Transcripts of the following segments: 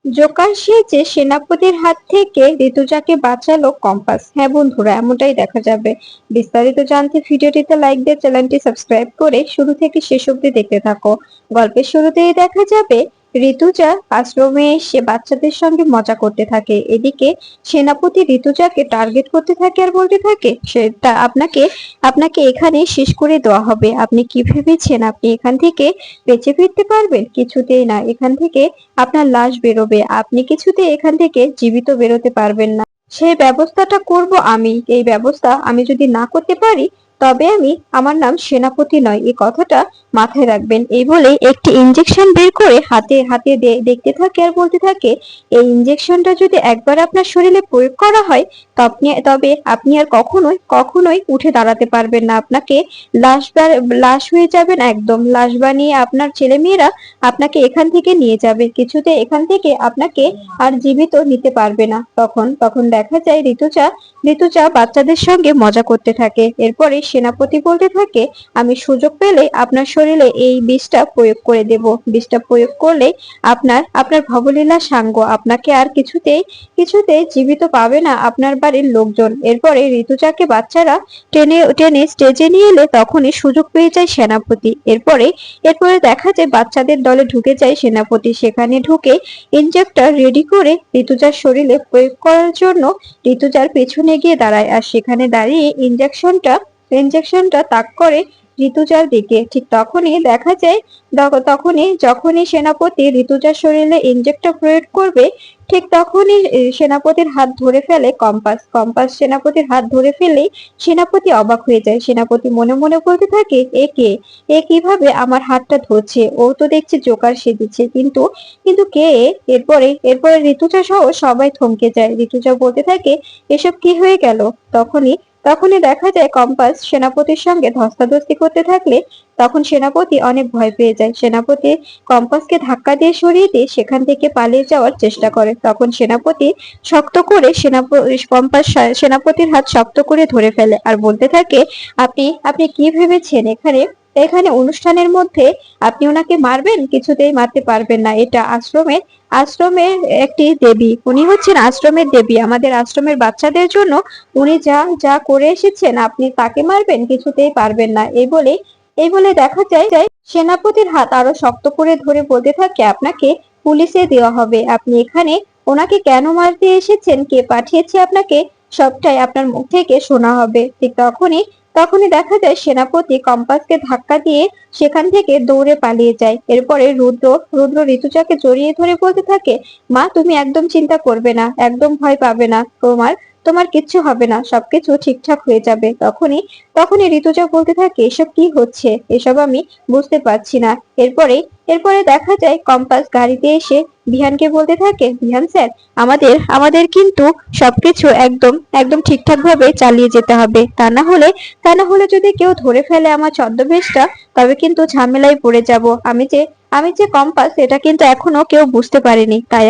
Joker সেজে সেনাপতির হাত থেকে ঋতুজাকে বাঁচালো কম্পাস। হ্যাঁ বন্ধুরা, এমনটাই দেখা যাবে। বিস্তারিত জানতে ভিডিওটিতে লাইক দিয়ে চ্যানেলটি সাবস্ক্রাইব করে শুরু থেকে শেষ অবধি দেখতে থাকো। গল্পের শুরুতেই দেখা যাবে ঋতুজা আশ্রমে এসে বাচ্চাদের সঙ্গে মজা করতে থাকে। এদিকে সেনাপতি ঋতুজাকে টার্গেট করতে থাকে আর বলতে থাকে, সেটা আপনাকে আপনাকে এখানে শেষ করে দেওয়া হবে। আপনি কি ভেবেছেন আপনি এখান থেকে বেঁচে ফিরতে পারবেন? কিছুতেই না। এখান থেকে আপনার লাশ বেরোবে। আপনি কিছুতেই এখান থেকে জীবিত বেরোতে পারবেন না। সেই ব্যবস্থাটা করব আমি। এই ব্যবস্থা আমি যদি না করতে পারি, তবে আমার নাম সেনাপতি নয়। এই কথাটা মাথায় রাখবেন। এই বলে একটি ইনজেকশন বের করে হাতে হাতে দেখতে থাকে আর বলতে থাকে, এই ইনজেকশনটা যদি একবার আপনার শরীরে প্রয়োগ করা হয়, তবে আপনি আর কখনোই কখনোই উঠে দাঁড়াতে পারবেন না। আপনাকে লাশ হয়ে যাবেন, একদম লাশ বানিয়ে আপনার ছেলেমেয়েরা আপনাকে এখান থেকে নিয়ে যাবে। কিছুতে এখান থেকে আপনাকে আর জীবিত নিতে পারবে না। তখন তখন দেখা যায় ঋতুজা বাচ্চাদের সঙ্গে মজা করতে থাকে। এরপরে সেনাপতি বলতে থাকে, আমি সুযোগ পেলে আপনার শরীরে এই বিষটা প্রয়োগ করে দেব। বিষটা প্রয়োগ করলে আপনার আপনার ভবলীলা সাঙ্গ। আপনাকে আর কিছুতেই জীবিত পাবে না আপনার বাড়ির লোকজন। এরপরে ঋতুজাকে বাচ্চারা টেনে টেনে স্টেজে নিয়ে এলে তখনই সুযোগ পেয়ে যায় সেনাপতি। এরপরে দেখা যায় বাচ্চাদের দলে ঢুকে যায় সেনাপতি। সেখানে ঢুকে ইনজেক্টর রেডি করে ঋতুজার শরীরে প্রয়োগ করার জন্য ঋতুজার পেছনে গিয়ে দাঁড়ায়। আর সেখানে দাঁড়িয়ে ইনজেকশনটা তাক করে ঋতুজার দিকে। ঠিক তখনই দেখা যায়, যখনই সেনাপতি ঋতুজার শরীরে ইনজেক্টর প্রয়োগ করবে, ঠিক তখনই সেনাপতির হাত ধরে ফেলে কম্পাস। কম্পাস সেনাপতির হাত ধরে ফেলেই সেনাপতি অবাক হয়ে যায়। সেনাপতি মনে মনে বলতে থাকে, এ কিভাবে আমার হাতটা ধরছে? ও তো দেখছি জোকার সেজেছে, কিন্তু কিন্তু কে এ? এরপরে ঋতুজা সহ সবাই থমকে যায়। ঋতুজা বলতে থাকে, এসব কি হয়ে গেল? তখনই তখনই দেখা যায় কম্পাস সেনাপতির সঙ্গে ধস্তাধস্তি করতে থাকলে তখন সেনাপতি অনেক ভয় পেয়ে যায়। সেনাপতি কম্পাসকে ধাক্কা দিয়ে সরিয়ে দিয়ে সেখান থেকে পালিয়ে যাওয়ার চেষ্টা করে। তখন সেনাপতি শক্ত করে সেনাপতির হাত শক্ত করে ধরে ফেলে আর বলতে থাকে, আপনি আপনি কি ভেবেছেন এখানে এখানে অনুষ্ঠানের মধ্যে আপনি ওনাকে মারবেন? কিছুতেই মারতে পারবেন না। এটা আশ্রমের একটি দেবী। উনি হচ্ছেন আশ্রমের দেবী। আমাদের আশ্রমের বাচ্চাদের জন্য উনি যা যা করে এসেছেন, আপনি তাকে মারবেন? কিছুতেই পারবেন না। এই বলে দেখা যায় সেনাপতির হাত আরো শক্ত করে ধরে বলতে থাকে, আপনাকে পুলিশে দেওয়া হবে। আপনি এখানে ওনাকে কেন মারতে এসেছেন, কে পাঠিয়েছে আপনাকে, সবটাই আপনার মুখ থেকে শোনা হবে। ঠিক তখনই দেখা যায় সেনাপতি কম্পাসকে ধাক্কা দিয়ে সেখান থেকে দৌড়ে পালিয়ে যায়। এরপরে রুদ্র ঋতুজাকে জড়িয়ে ধরে বলতে থাকে, মা তুমি একদম চিন্তা করবে না, একদম ভয় পাবে না। তোমার তোমার কিচ্ছু হবে না, সবকিছু ঠিকঠাক হয়ে যাবে। তখনই ঋতুজা বলতে থাকে, এসব কি হচ্ছে? এসব আমি বুঝতে পারছি না। এরপরে দেখা যায় কম্পাস গাড়িতে এসে বিহানকে বলতে থাকে, বিহান স্যার, আমাদের কিন্তু সবকিছু একদম একদম ঠিকঠাক ভাবে চালিয়ে যেতে হবে। তা না হলে যদি কেউ ধরে ফেলে আমার ছদ্মবেশটা, তবে কিন্তু ঝামেলায় পড়ে যাব। আমি যে কম্পাস, এটা কিন্তু এখনো কেউ বুঝতে পারেনি। তাই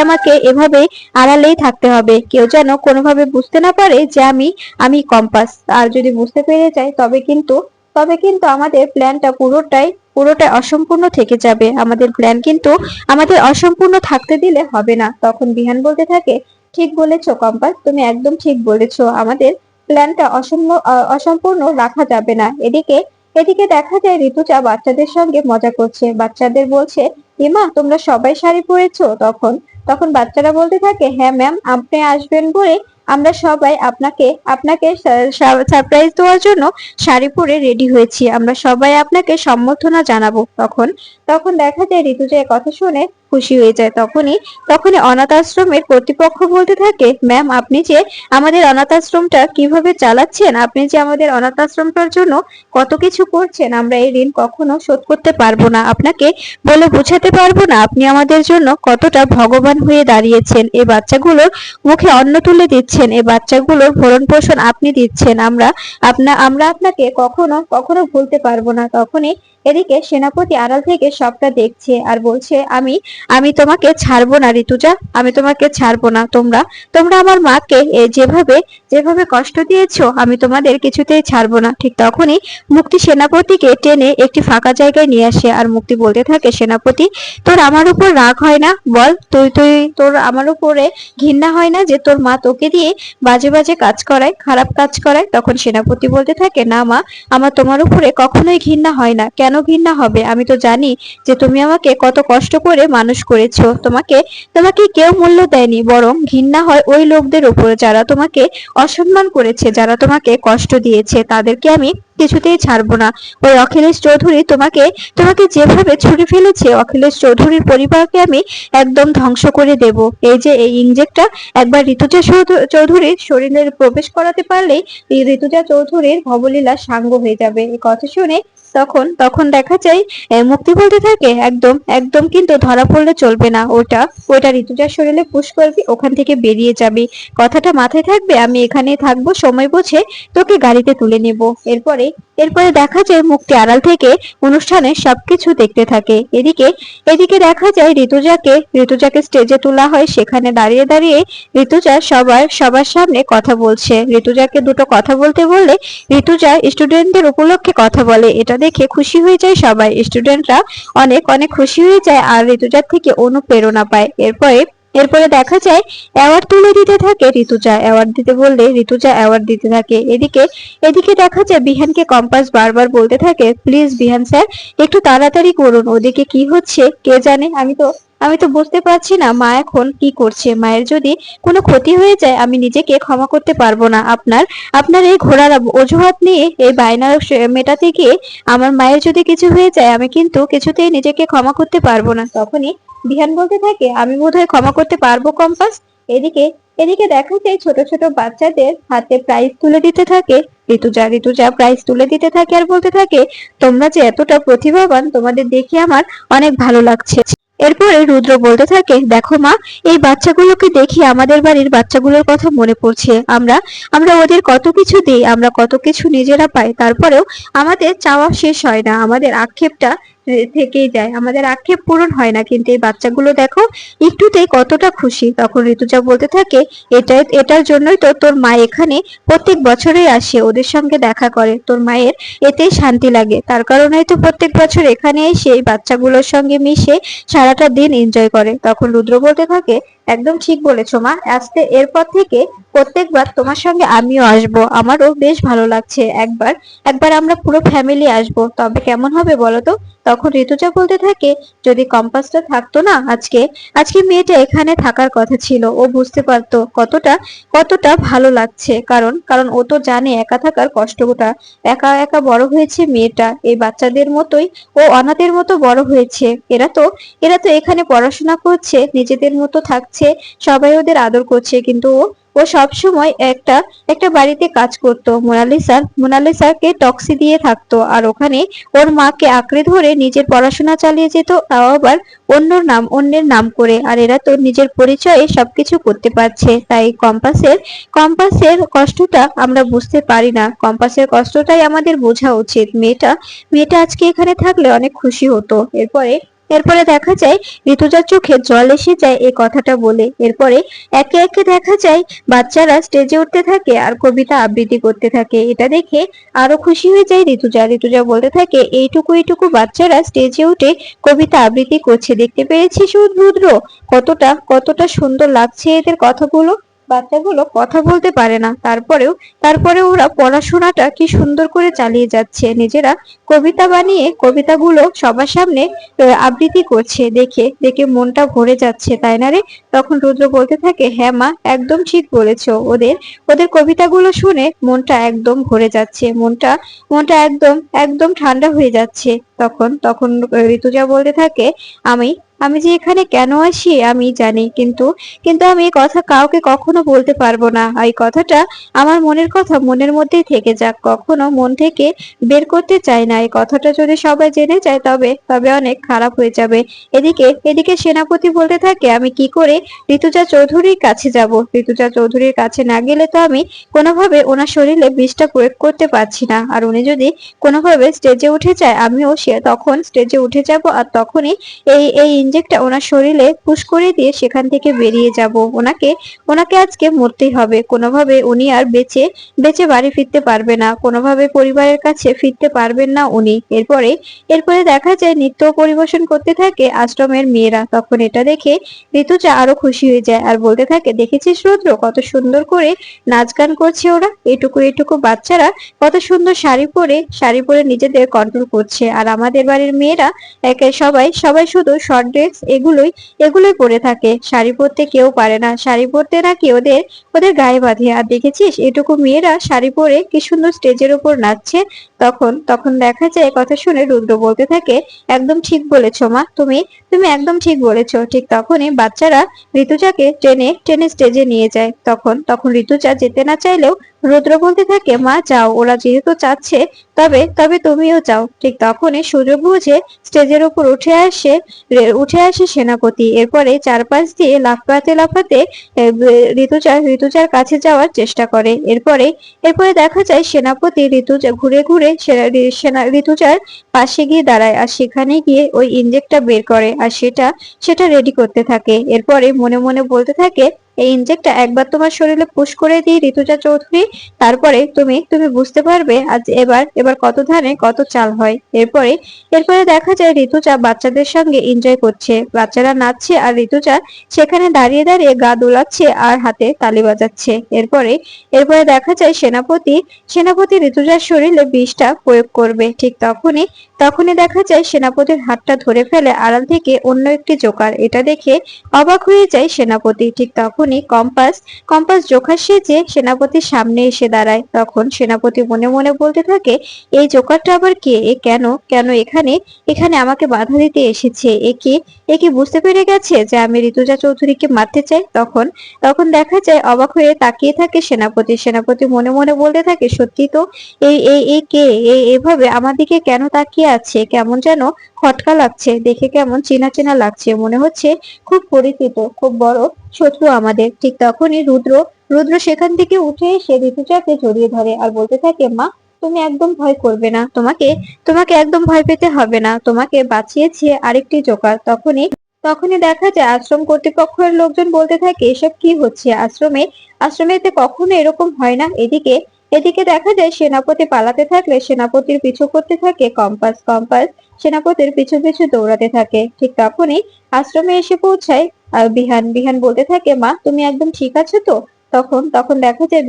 আমাকে এভাবে আড়ালেই থাকতে হবে। কেউ যেন কোনোভাবে বুঝতে না পারে যে আমি কম্পাস। আর যদি বুঝতে পেরে যায়, তবে কিন্তু আমাদের প্ল্যানটা পুরোটাই অসম্পূর্ণ থেকে যাবে। আমাদের অসম্পূর্ণ থাকতে দিলে হবে না। তখন বিহান বলতে থাকে, ঠিক বলেছো কম্পাস, তুমি একদম ঠিক বলেছো। আমাদের প্ল্যানটা অসম্পূর্ণ রাখা যাবে না। এদিকে দেখা যায় ঋতুজা বাচ্চাদের সঙ্গে মজা করছে। বাচ্চাদের বলছে, এমা তোমরা সবাই শাড়ি পরেছো? তখন বাচ্চারা বলতে থাকে, হ্যাঁ ম্যাম, আপনি আসবেন বলে আমরা সবাই আপনাকে আপনাকে সারপ্রাইজ দেওয়ার জন্য শাড়ি পরে রেডি হয়েছি। আমরা সবাই আপনাকে সম্বর্ধনা জানাবো। তখন দেখা যায় ঋতুজা কথা শুনে খুশি হয়ে যায়। তখনই অনাথ আশ্রমের কর্তৃপক্ষ বলতে থাকে, ম্যাম, আপনি যে আমাদের অনাথ আশ্রমটা কিভাবে চালাচ্ছেন, আপনি যে আমাদের অনাথ আশ্রমটার জন্য কত কিছু করছেন, আমরা এই ঋণ কখনো শোধ করতে পারবো না। আপনাকে বলে বোঝাতে পারবো না আপনি আমাদের জন্য কতটা ভগবান হয়ে দাঁড়িয়েছেন। এই বাচ্চাগুলোর মুখে অন্ন তুলে দিচ্ছেন, এই বাচ্চাগুলোর ভরণ পোষণ আপনি দিচ্ছেন। আমরা আপনাকে কখনো কখনো ভুলতে পারবো না। এদিকে সেনাপতি আড়াল থেকে সবটা দেখছে আর বলছে, আমি আমি তোমাকে ছাড়বো না ঋতুজা, আমি তোমাকে ছাড়বো না। তোমরা তোমরা আমার মাকে যেভাবে যেভাবে কষ্ট দিয়েছো, আমি তোমাদের কিছুতেই ছাড়বো না। ঠিক তখনই মুক্তি সেনাপতিকে টেনে একটি ফাঁকা জায়গায় নিয়ে আসে আর মুক্তি বলতে থাকে, সেনাপতি, তোর আমার উপর রাগ হয় না? বল, তুই তুই তোর আমার উপরে ঘৃণা হয় না যে তোর মা তোকে দিয়ে বাজে বাজে কাজ করায়, খারাপ কাজ করায়? তখন সেনাপতি বলতে থাকে, না মা, আমার তোমার উপরে কখনোই ঘৃণা হয় না। কেন ঘৃণা হবে? আমি তো জানি যে তুমি আমাকে কত কষ্ট করে মানুষ করেছো। তোমাকে তোমাকে কেউ মূল্য দেয়নি, বরং ঘৃণা হয় ওই লোকদের উপরে যারা তোমাকে অসম্মান করেছে, যারা তোমাকে কষ্ট দিয়েছে। তাদেরকে আমি কিছুতেই ছাড়বো না। ওই অখিলেশ চৌধুরী তোমাকে তোমাকে যেভাবে ছুঁড়ে ফেলেছে, অখিলেশ চৌধুরীর পরিবারকে আমি একদম ধ্বংস করে দেব। এই যে এই ইনজেক্টটা একবার ঋতুজা চৌধুরীর শরীরে প্রবেশ করাতে পারলেই এই ঋতুজা চৌধুরীর ভবলীলা সাঙ্গ হয়ে যাবে। এই কথা শুনে তখন তখন দেখা যায় মুক্তি বলতে থাকে, একদম একদম কিন্তু ধরা পড়লে চলবে না। ওটা ওটা ঋতুজার শরীরে পুশ করবি, ওখান থেকে বেরিয়ে যাবি। কথাটা মাথায় থাকবে। আমি এখানেই থাকবো, সময় বুঝে তোকে গাড়িতে তুলে নেব। এরপরে এরপরে দেখা যায় মুক্তি আড়াল থেকে অনুষ্ঠানের সবকিছু দেখতে থাকে। এদিকে এদিকে দেখা যায় ঋতুজাকে স্টেজে তোলা হয়। সেখানে দাঁড়িয়ে দাঁড়িয়ে ঋতুজা সবার সামনে কথা বলছে। ঋতুজাকে দুটো কথা বলতে বললে ঋতুজা স্টুডেন্টদের উপলক্ষে কথা বলে। এটা দেখে খুশি হয়ে যায় সবাই, স্টুডেন্টরা অনেক অনেক খুশি হয়ে যায় আর ঋতুজার থেকে অনুপ্রেরণা পায়। এরপরে এরপরে দেখা যায় অ্যাওয়ার্ড তুলে দিতে থাকে ঋতুজা। অ্যাওয়ার্ড দিতে বললে ঋতুজা অ্যাওয়ার্ড দিতে থাকে। এদিকে এদিকে দেখা যায় বিহানকে কম্পাস বারবার বলতে থাকে, প্লিজ বিহান স্যার, একটু তাড়াতাড়ি করুন, ওদিকে কি হচ্ছে কে জানে। আমি তো বুঝতে পারছি না মা এখন কি করছে। মায়ের যদি কোনো ক্ষতি হয়ে যায় আমি নিজেকে ক্ষমা করতে পারবো না। আপনার আপনার এই ঘোড়ার অজুহাত নিয়ে এই বায়না মেটাতে গিয়ে আমার মায়ের যদি কিছু হয়ে যায় আমি কিন্তু কিছুতেই নিজেকে ক্ষমা করতে পারবো না। তখনই বিহান বলতে থাকে, আমি বোধহয় ক্ষমা করতে পারবো কম্পাস। এদিকে এদিকে দেখা যায় ছোট ছোট বাচ্চাদের হাতে প্রাইজ তুলে দিতে থাকে ঋতুজা প্রাইজ তুলে দিতে থাকে আর বলতে থাকে, তোমরা যে এতটা প্রতিভাবান, তোমাদের দেখে আমার অনেক ভালো লাগছে। এরপরে রুদ্র বলতে থাকে, দেখো মা, এই বাচ্চাগুলোকে দেখি আমাদের বাড়ির বাচ্চাগুলোর কথা মনে পড়ছে। আমরা আমরা ওদের কত কিছু দিই, আমরা কত কিছু নিজেরা পাই, তারপরেও আমাদের চাওয়া শেষ হয় না, আমাদের আক্ষেপটা থেকেই যায়, আমাদের আক্ষেপ পূরণ হয় না। কিন্তু এই বাচ্চাগুলো দেখো একটুতেই কতটা খুশি। তখন ঋতুজা বলতে থাকে, এটার জন্যই তো তোর মা এখানে প্রত্যেক বছরই আসে, ওদের সঙ্গে দেখা করে, তোর মায়ের এতেই শান্তি লাগে। তার কারণেই তো প্রত্যেক বছর এখানে এসে এই বাচ্চাগুলোর সঙ্গে মিশে সারাটা দিন এনজয় করে। তখন রুদ্র বলতে থাকে, একদম ঠিক বলেছো মা, আজকে এরপর থেকে প্রত্যেকবার তোমার সঙ্গে আমিও আসবো, আমারও বেশ ভালো লাগছে। একবার একবার আমরা পুরো ফ্যামিলি আসবো, তবে কেমন হবে বলো তো? তখন ঋতুজা বলতে থাকে, যদি কম্পাসটা থাকতো না, আজকে আজকে মেয়েটা এখানে থাকার কথা ছিল। ও বুঝতে পারতো কতটা কতটা ভালো লাগছে, কারণ কারণ ও তো জানে একা থাকার কষ্টটা। একা একা বড় হয়েছে মেয়েটা, এই বাচ্চাদের মতোই ও অনাথের মতো বড় হয়েছে। এরা তো এখানে পড়াশোনা করছে, নিজেদের মতো থাকছে, সবাই ওদের আদর করছে, কিন্তু ও ও সবসময় একটা একটা বাড়িতে কাজ করতো, মোনালিসাকে টক্সি দিয়ে থাকতো, আর ওখানে ওর মাকে আঁকড়ে ধরে নিজের পড়াশোনা চালিয়ে যেত, তাও আবার অন্যের নাম করে। আর এরা তো নিজের পরিচয়ে সবকিছু করতে পারছে। তাই কম্পাসের কষ্টটা আমরা বুঝতে পারি না, কম্পাসের কষ্টটাই আমাদের বোঝা উচিত। মেয়েটা মেয়েটা আজকে এখানে থাকলে অনেক খুশি হতো। এরপরে এরপরে দেখা যায় ঋতুজার চোখে জল এসে যায় এই কথাটা বলে। এরপরে একে একে দেখা যায় বাচ্চারা স্টেজে উঠতে থাকে আর কবিতা আবৃত্তি করতে থাকে। এটা দেখে আরো খুশি হয়ে যায় ঋতুজা বলতে থাকে, এইটুকু বাচ্চারা স্টেজে উঠে কবিতা আবৃত্তি করছে, দেখতে পেরেছিস রুদ্র? কতটা কতটা সুন্দর লাগছে এদের কথাগুলো। বাচ্চাগুলো কথা বলতে পারে না, তারপরে ওরা পড়াশোনাটা কি সুন্দর করে চালিয়ে যাচ্ছে, নিজেরা কবিতা বানিয়ে কবিতাগুলো সবার সামনে আবৃত্তি করছে। দেখে দেখে মনটা ভরে যাচ্ছে, তাই না রে? তখন রুদ্র বলতে থাকে, হ্যাঁ মা, একদম ঠিক বলেছো। ওদের ওদের কবিতাগুলো শুনে মনটা একদম ভরে যাচ্ছে, মনটা মনটা একদম একদম ঠান্ডা হয়ে যাচ্ছে। তখন তখন ঋতুজা বলতে থাকে, আমি আমি যে এখানে কেন আসি আমি জানি, কিন্তু কিন্তু আমি এই কথা কাউকে কখনো বলতে পারবো না। এই কথাটা আমার মনের কথা মনের মধ্যেই থেকে যাক, কখনো মন থেকে বের করতে চাই না। এই কথাটা যদি সবাই জেনে যায় তবে তবে অনেক খারাপ হয়ে যাবে। এদিকে সেনাপতি বলতে থাকে, আমি কি করে ঋতুজা চৌধুরীর কাছে যাব? ঋতুজা চৌধুরীর কাছে না গেলে তো আমি কোনোভাবে ওনার শরীরে বিষটা প্রয়োগ করতে পারছি না। আর উনি যদি কোনোভাবে স্টেজে উঠে যায়, আমিও সে তখন স্টেজে উঠে যাব, আর তখনই এই ইনজেক্টটা ওনার শরীরে পুশ করে দিয়ে সেখান থেকে বেরিয়ে যাব। ওনাকে ওনাকে আজকে মরতেই হবে। কোনোভাবে উনি আর বেঁচে বেঁচে বাড়ি ফিরতে পারবে না, কোনোভাবে পরিবারের কাছে ফিরতে পারবেন না উনি। এরপরে দেখা যায় নৃত্য পরিবেশন করতে থাকে আশ্রমের মেয়েরা। তখন এটা দেখে ঋতুজা আরো খুশি হয়ে যায় আর বলতে থাকে, দেখেছিস রুদ্র, কত সুন্দর করে নাচ গান করছে ওরা। এটুকু এটুকু বাচ্চারা কত সুন্দর শাড়ি পরে নিজেদের কন্ট্রোল করছে। আর আমাদের বাড়ির মেয়েরা একে সবাই সবাই শুধু শর্ট ড্রেস এগুলোই এগুলোই পরে থাকে, শাড়ি পরতে কেউ পারে না। শাড়ি পরতে নাকি ওদের ওদের গায়ে বাঁধে। আর দেখেছিস এটুকু মেয়েরা শাড়ি পরে কি সুন্দর স্টেজের উপর নাচছে। তখন তখন দেখা যায় কথা শুনে রুদ্র বলতে থাকে, একদম ঠিক বলেছো মা, তুমি তুমি একদম ঠিক বলেছো। ঠিক তখনই বাচ্চারা ঋতুজাকে টেনে টেনে স্টেজে নিয়ে যায়। তখন তখন ঋতুজা যেতে না চাইলেও রুদ্র বলতে থাকে, মা যাও, ওরা যেহেতু চাচ্ছে তবে তবে তুমিও যাও। ঠিক তখনই সুযোগ বুঝে স্টেজের উপর উঠে আসে সেনাপতি। এরপরে চারপাশ দিয়ে লাফাতে লাফাতে ঋতুজার কাছে যাওয়ার চেষ্টা করে। এরপরে দেখা যায় সেনাপতি ঋতুজা ঘুরে ঘুরে ঋতুজার পাশে গিয়ে দাঁড়ায়, আর সেখানে গিয়ে ওই ইনজেক্টটা বের করে আর সেটা রেডি করতে থাকে। এরপরে মনে মনে বলতে থাকে, এই ইনজেক্টটা একবার তোমার শরীরে পুশ করে দিই ঋতুজা চৌধুরী, তারপরে তুমি তুমি বুঝতে পারবে আজ এবার এবার কত ধানে কত চাল হয়। এরপরে দেখা যায় ঋতুজা বাচ্চাদের সঙ্গে এনজয় করছে, বাচ্চারা নাচছে আর ঋতুজা সেখানে দাঁড়িয়ে দাঁড়িয়ে গা দোলাচ্ছে আর হাতে তালি বাজাচ্ছে। এরপরে দেখা যায় সেনাপতি ঋতুজার শরীরে বিষটা প্রয়োগ করবে। ঠিক তখনই দেখা যায় সেনাপতির হাতটা ধরে ফেলে আড়াল থেকে অন্য একটি জোকার। এটা দেখে অবাক হয়ে যায় সেনাপতি। ঠিক তখনই কম্পাস কম্পাস জোকার সেজে সেনাপতির সামনে এসে দাঁড়ায়। তখন সেনাপতি মনে মনে বলতে থাকে, এই জোকারটা আবার কে? এ কেন কেন এখানে এখানে আমাকে বাধা দিতে এসেছে? এ কি বুঝতে পেরে গেছে যে আমি ঋতুজা চৌধুরীকে মারতে চাই? তখন তখন দেখা যায় অবাক হয়ে তাকিয়ে থাকে সেনাপতি মনে মনে বলতে থাকে, সত্যি তো, এই এই এই কে? এভাবে আমার দিকে কেন তাকিয়ে আছে? কেমন যেন খটকা লাগছে, দেখে কেমন চেনা চেনা লাগছে, মনে হচ্ছে খুব পরিচিত, খুব বড় শত্রু আমাদের। ঠিক তখনই রুদ্র সেখান থেকে উঠে এসে ঋতুজাকে জড়িয়ে ধরে আর বলতে থাকে, মা তুমি একদম ভয় করবে না, তোমাকে তোমাকে একদম ভয় পেতে হবে না, তোমাকে বাঁচিয়েছে আরেকটি জোকার। তখনই দেখা যায় আশ্রম কর্তৃপক্ষের লোকজন বলতে থাকে, এসব কি হচ্ছে আশ্রমেতে কখনো এরকম হয় না। এদিকে দেখা যায় সেনাপতি পালাতে থাকলে সেনাপতির পিছু করতে থাকে কম্পাস সেনাপতির পিছু পিছু দৌড়াতে থাকে। ঠিক তখনই আশ্রমে এসে পৌঁছায় বিহান বলতে থাকে, মা তুমি একদম ঠিক আছো তো? তখন দেখা যায়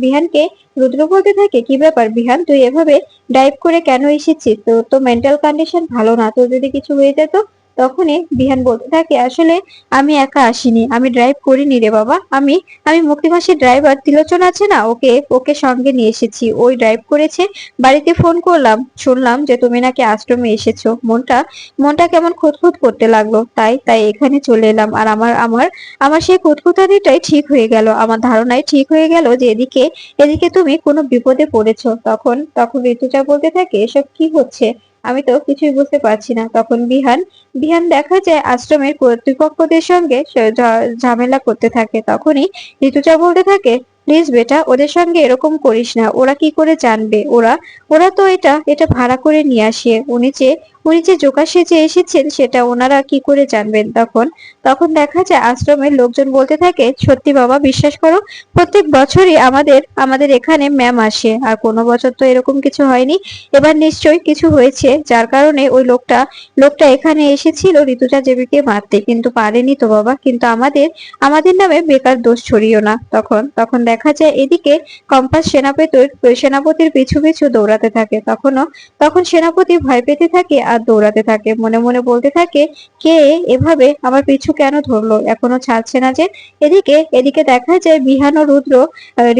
বিহানকে রুদ্র বলতে থাকে, কি ব্যাপার বিহান, তুই এভাবে ডাইভ করে কেন এসেছিস? তোর তো মেন্টাল কন্ডিশন ভালো না, তোর যদি কিছু হয়ে যেত? তখনই বিহান বলতে থাকে, আসলে আমি একা আসিনি, আমি ড্রাইভ করিনি রে বাবা, আমি আমি মুক্তিবাসীর ড্রাইভার ত্রিলোচন আছে না, ওকে ওকে সঙ্গে নিয়ে এসেছি, ওই ড্রাইভ করেছে। বাড়িতে ফোন করলাম, শুনলাম যে তুমি নাকি আশ্রমে এসেছো, মনটা মনটা কেমন খুঁতখুত করতে লাগলো, তাই তাই এখানে চলে এলাম। আর আমার আমার আমার সেই খুঁতখুঁতানিটাই ঠিক হয়ে গেল, আমার ধারণাই ঠিক হয়ে গেল যে এদিকে এদিকে তুমি কোনো বিপদে পড়েছো। তখন তখন ঋতুজা বলতে থাকে, এসব কি হচ্ছে, আমি তো কিছুই বুঝতে পারছি না। তখন বিহান দেখা যায় আশ্রমের কর্তৃপক্ষদের সঙ্গে ঝামেলা করতে থাকে। তখনই ঋতুজা বলতে থাকে, প্লিজ বেটা, ওদের সঙ্গে এরকম করিস না, ওরা কি করে জানবে? ওরা ওরা তো এটা ভাড়া করে নিয়ে আসে, উনি যে জোকা সেজে এসেছেন সেটা ওনারা কি করে জানবেন? তখন তখন দেখা যায় আশ্রমের লোকজন বলতে থাকে, সত্যি বাবা, বিশ্বাস করো, প্রত্যেক বছরই আমাদের আমাদের এখানে ম্যাম আসে, আর কোনো বছর তো এরকম কিছু হয়নি। এবার নিশ্চয়ই কিছু হয়েছে, যার কারণে ওই লোকটা এখানে এসেছিল ঋতুজা দেবীকে মারতে, কিন্তু পারেনি তো বাবা। কিন্তু আমাদের আমাদের নামে বেকার দোষ ছড়িও না। তখন তখন দেখা যায় এদিকে কম্পাস সেনাপতির পিছু পিছু দৌড়াতে থাকে। তখন সেনাপতি ভয় পেতে থাকে আর দৌড়াতে থাকে। মনে মনে বলতে থাকে, কে এভাবে আমার পিছু কেন ধরলো, এখনো ছাড়ছে না যে। এদিকে দেখা যায় বিহান ও রুদ্র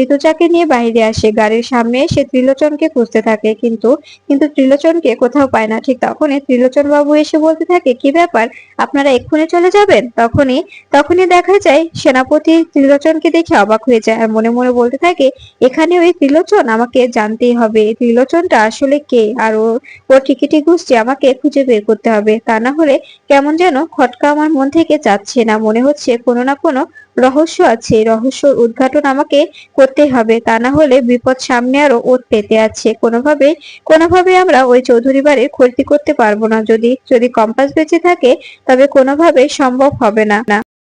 ঋতুজাকে নিয়ে বাইরে আসে। গাড়ির সামনে এসে ত্রিলোচনকে খুঁজতে থাকে, কিন্তু কিন্তু ত্রিলোচনকে কোথাও পায় না। ঠিক তখনই ত্রিলোচন বাবু এসে বলতে থাকে, কি ব্যাপার, আপনারা এক্ষুনি চলে যাবেন? তখনই দেখা যায় সেনাপতি ত্রিলোচনকে দেখে অবাক হয়ে যায় আর মনে মনে বলতে থাকে, এখানে ওই ত্রিলোচন, আমাকে জানতেই হবে এই ত্রিলোচনটা আসলে কে, আর ওর টিকিটি গুষ্টি আমাকে খুঁজে বের করতে হবে। তা না হলে কেমন যেন খটকা আমার মন থেকে যাচ্ছে না, মনে হচ্ছে কোনো না কোনো রহস্য আছে। এই রহস্যর উদ্ঘাটন আমাকে করতেই হবে, তা না হলে বিপদ সামনে আরো ওত পেতে আছে। কোনোভাবে আমরা ওই চৌধুরী বাড়ির ক্ষতি করতে পারবো না। যদি যদি কম্পাস বেঁচে থাকে তবে কোনোভাবেই সম্ভব হবে না।